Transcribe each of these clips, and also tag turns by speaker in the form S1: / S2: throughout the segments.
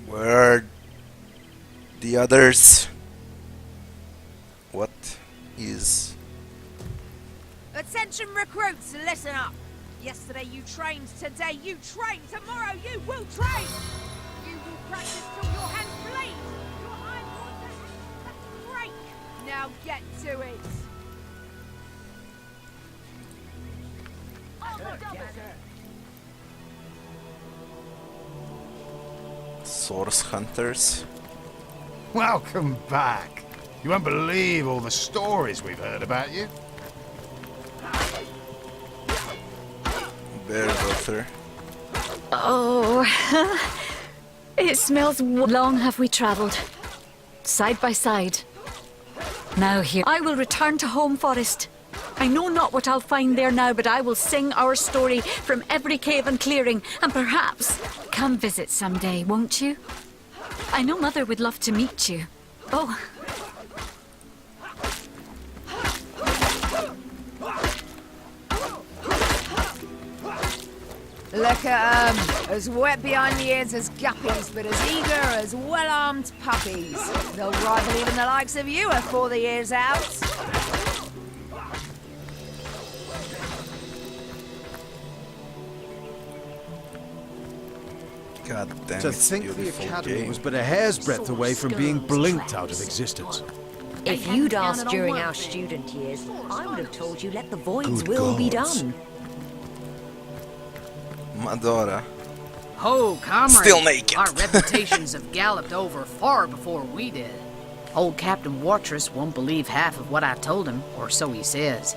S1: Where are the others? What is...
S2: Attention recruits, listen up. Yesterday you trained, today you train, tomorrow you will train. You will practice till your hands bleed, your eyeballs break. Now get to it.
S1: Source hunters?
S3: Welcome back. You won't believe all the stories we've heard about you.
S1: Bear butter.
S4: Oh, it smells. Long have we travelled, side by side. Now here, I will return to home forest. I know not what I'll find there now, but I will sing our story from every cave and clearing, and perhaps come visit someday, won't you? I know Mother would love to meet you. Oh.
S2: Look at 'em, as wet behind the ears as guppies, but as eager as well-armed puppies. They'll rival even the likes of you afore the year's out.
S1: God damn,
S3: To
S1: it's
S3: think
S1: a
S3: the
S1: beautiful
S3: Academy
S1: game.
S3: was but a hair's breadth away from being blinked out of existence.
S5: If you'd asked during our student years, I would have told you let the void's
S3: Good
S5: will be
S3: gods.
S5: done.
S1: Madora.
S6: Ho, comrade!
S1: Still naked.
S6: Our reputations have galloped over far before we did. Old Captain Wartress won't believe half of what I told him, or so he says.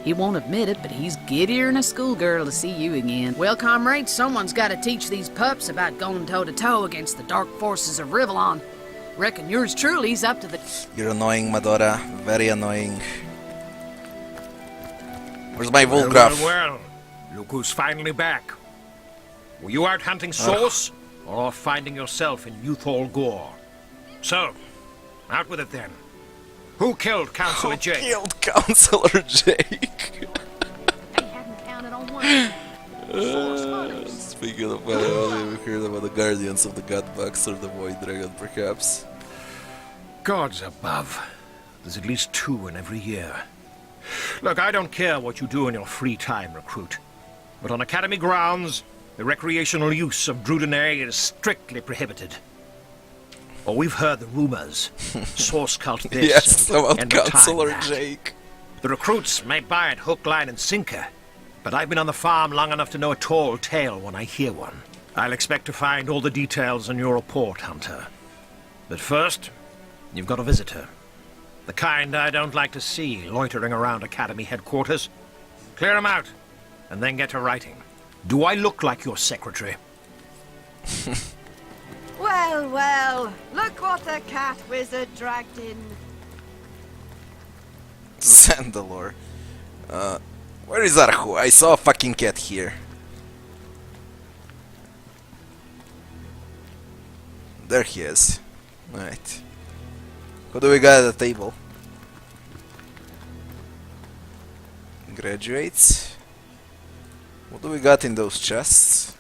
S6: He won't admit it, but he's giddier than a schoolgirl to see you again. Well, comrade, someone's got to teach these pups about going toe-to-toe against the dark forces of Rivellon. Reckon yours truly's up to the...
S1: You're annoying, Madora. Very annoying. Where's my Volgraph?
S7: Well, look who's finally back. Were you out hunting sauce, or off finding yourself in Youthall Gore? So, out with it then. Who killed Councillor Jake?
S1: Killed Councillor Jake.
S6: They hadn't counted on one.
S1: Speaking of, have you heard about the Guardians of the Godbox or the Void Dragon, perhaps?
S7: Gods above. There's at least 2 in every year. Look, I don't care what you do in your free time, recruit. But on Academy grounds, the recreational use of Drudenary is strictly prohibited. Or we've heard the rumors. Source cult this
S1: Yes, about
S7: and time
S1: Councillor
S7: that.
S1: Jake.
S7: The recruits may buy it hook, line, and sinker, but I've been on the farm long enough to know a tall tale when I hear one. I'll expect to find all the details in your report, Hunter. But first, you've got a visitor. The kind I don't like to see loitering around Academy headquarters. Clear him out, and then get to writing. Do I look like your secretary?
S2: Well, well, look what the cat wizard dragged in.
S1: Zandalore. Where is Arhu? I saw a fucking cat here. There he is. Right. Who do we got at the table? Graduates. What do we got in those chests?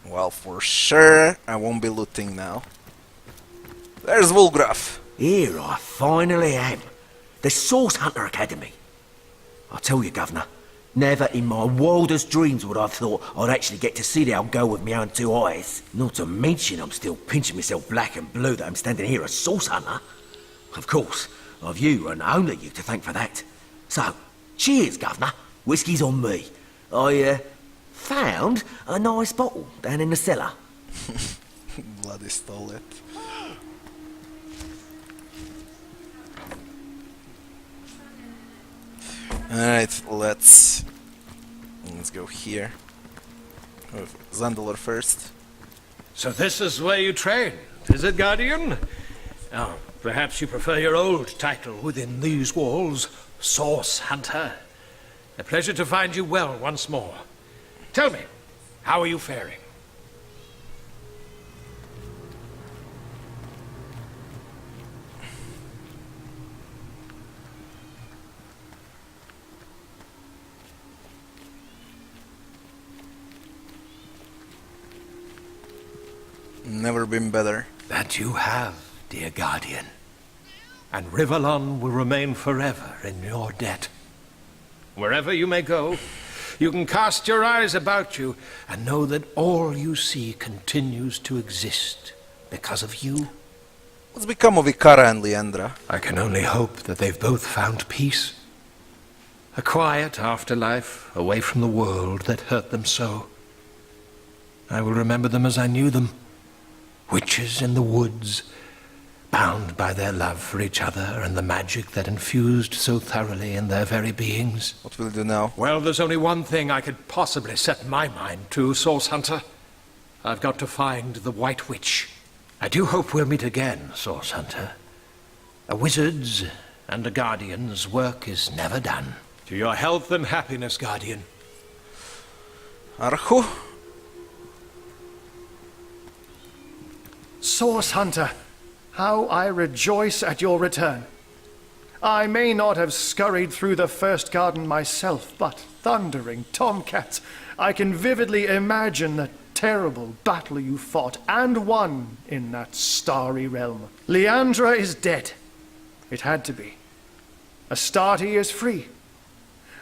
S1: Well, for sure, I won't be looting now. There's Volgraph.
S8: Here I finally am. The Source Hunter Academy. I tell you, Governor, never in my wildest dreams would I have thought I'd actually get to see the old girl with my own 2 eyes. Not to mention I'm still pinching myself black and blue that I'm standing here a Source Hunter. Of course, I've you and only you to thank for that. So, cheers, Governor. Whiskey's on me. I, found a nice bottle down in the cellar.
S1: Bloody stole it. Alright, let's go here. Zandalore first.
S7: So this is where you train, is it, Guardian? Oh, perhaps you prefer your old title within these walls, Source Hunter. A pleasure to find you well once more. Tell me, how are you faring?
S1: Never been better.
S7: That you have, dear Guardian. And Rivellon will remain forever in your debt. Wherever you may go, you can cast your eyes about you and know that all you see continues to exist because of you.
S1: What's become of Ikara and Leandra?
S7: I can only hope that they've both found peace. A quiet afterlife, away from the world that hurt them so. I will remember them as I knew them. Witches in the woods, bound by their love for each other and the magic that infused so thoroughly in their very beings.
S1: What will you do now?
S7: Well, there's only one thing I could possibly set my mind to, Source Hunter. I've got to find the White Witch. I do hope we'll meet again, Source Hunter. A wizard's and a guardian's work is never done. To your health and happiness, Guardian.
S1: Arhu?
S9: Source Hunter, how I rejoice at your return. I may not have scurried through the first garden myself, but thundering tomcats, I can vividly imagine the terrible battle you fought and won in that starry realm. Leandra is dead. It had to be. Astarte is free.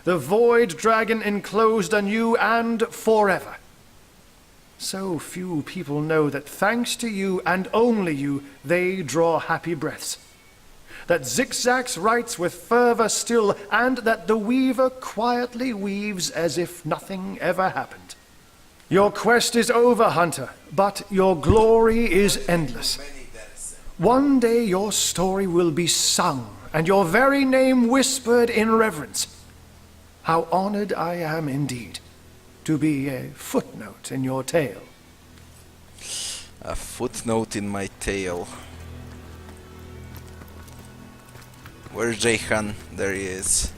S9: The Void Dragon enclosed anew and forever. So few people know that thanks to you and only you, they draw happy breaths. That Zigzags writes with fervor still, and that the Weaver quietly weaves as if nothing ever happened. Your quest is over, Hunter, but your glory is endless. One day your story will be sung, and your very name whispered in reverence. How honored I am indeed to be a footnote in your tale.
S1: A footnote in my tale. Where's Jehan? There he is.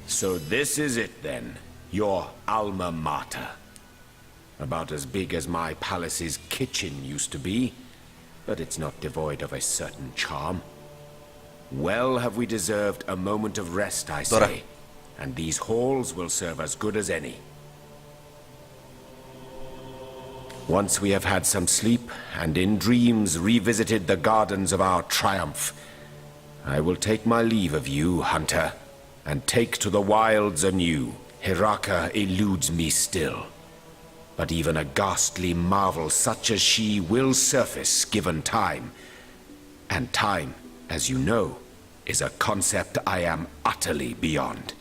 S10: So this is it then, your alma mater. About as big as my palace's kitchen used to be, but it's not devoid of a certain charm. Well have we deserved a moment of rest, I say,
S1: Dora.
S10: and these halls will serve as good as any. Once we have had some sleep, and in dreams revisited the gardens of our triumph, I will take my leave of you, Hunter, and take to the wilds anew. Hiraka eludes me still, but even a ghastly marvel such as she will surface given time. And time, as you know, is a concept I am utterly beyond.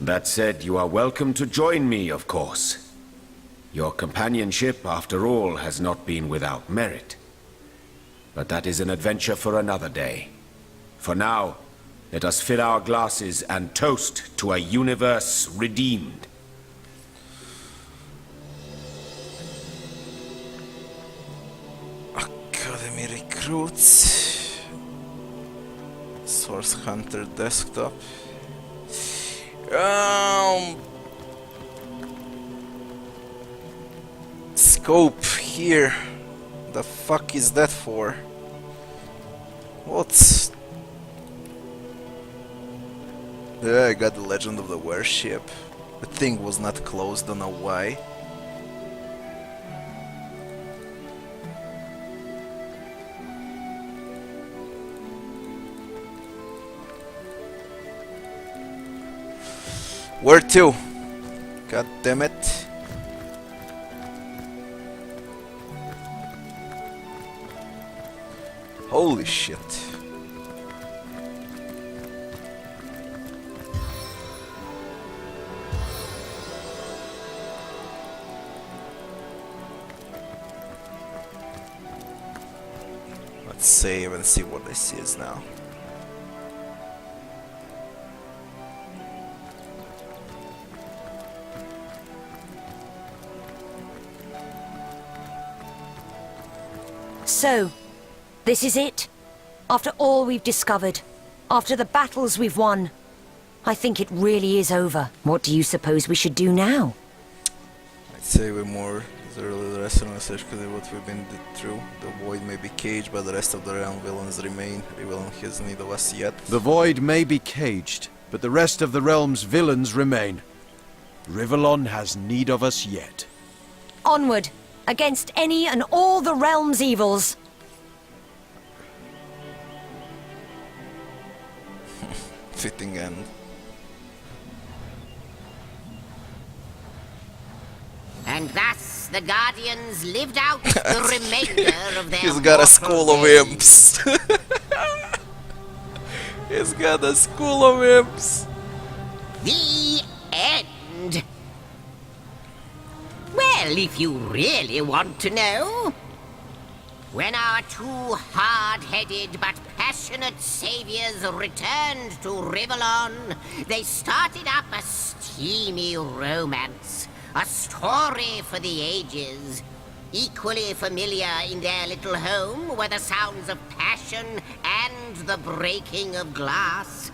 S10: That said, you are welcome to join me, of course. Your companionship, after all, has not been without merit. But that is an adventure for another day. For now, let us fill our glasses and toast to a universe redeemed.
S1: Academy recruits. Source Hunter desktop. Scope here. The fuck is that for? What's... Yeah, I got the Legend of the Warship. The thing was not closed, don't know why. Where to? God damn it. Holy shit. Let's save and see what this is now.
S5: So, this is it? After all we've discovered, after the battles we've won, I think it really is over. What do you suppose we should do now?
S1: I'd say we're more the rest of us, because what we've been through. The Void may be caged, but the rest of the realm villains remain. Rivellon has need of us yet.
S11: The Void may be caged, but the rest of the realm's villains remain. Rivellon has need of us yet.
S5: Onward! against any and all the realm's evils.
S1: Fitting end.
S12: And thus the Guardians lived out the remainder of their
S1: He's got a
S12: mortal
S1: school of
S12: days.
S1: imps. He's got a school of imps.
S12: The end. Well, if you really want to know. When our two hard-headed but passionate saviors returned to Rivellon, they started up a steamy romance. A story for the ages. Equally familiar in their little home were the sounds of passion and the breaking of glass.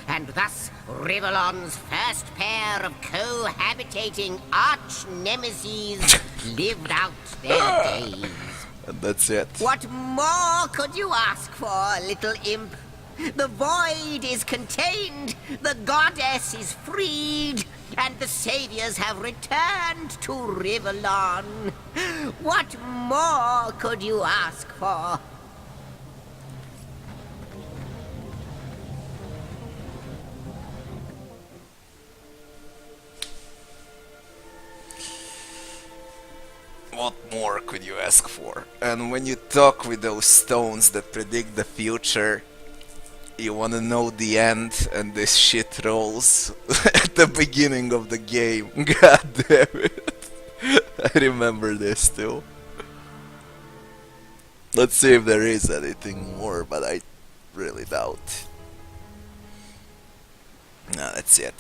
S12: And thus, Rivellon's first pair of cohabitating arch-nemeses lived out their days.
S1: And that's it.
S12: What more could you ask for, little imp? The void is contained, the goddess is freed, and the saviors have returned to Rivellon. What more could you ask for?
S1: What more could you ask for? And when you talk with those stones that predict the future, you wanna know the end, and this shit rolls at the beginning of the game. God damn it. I remember this too. Let's see if there is anything more, but I really doubt. No, that's it.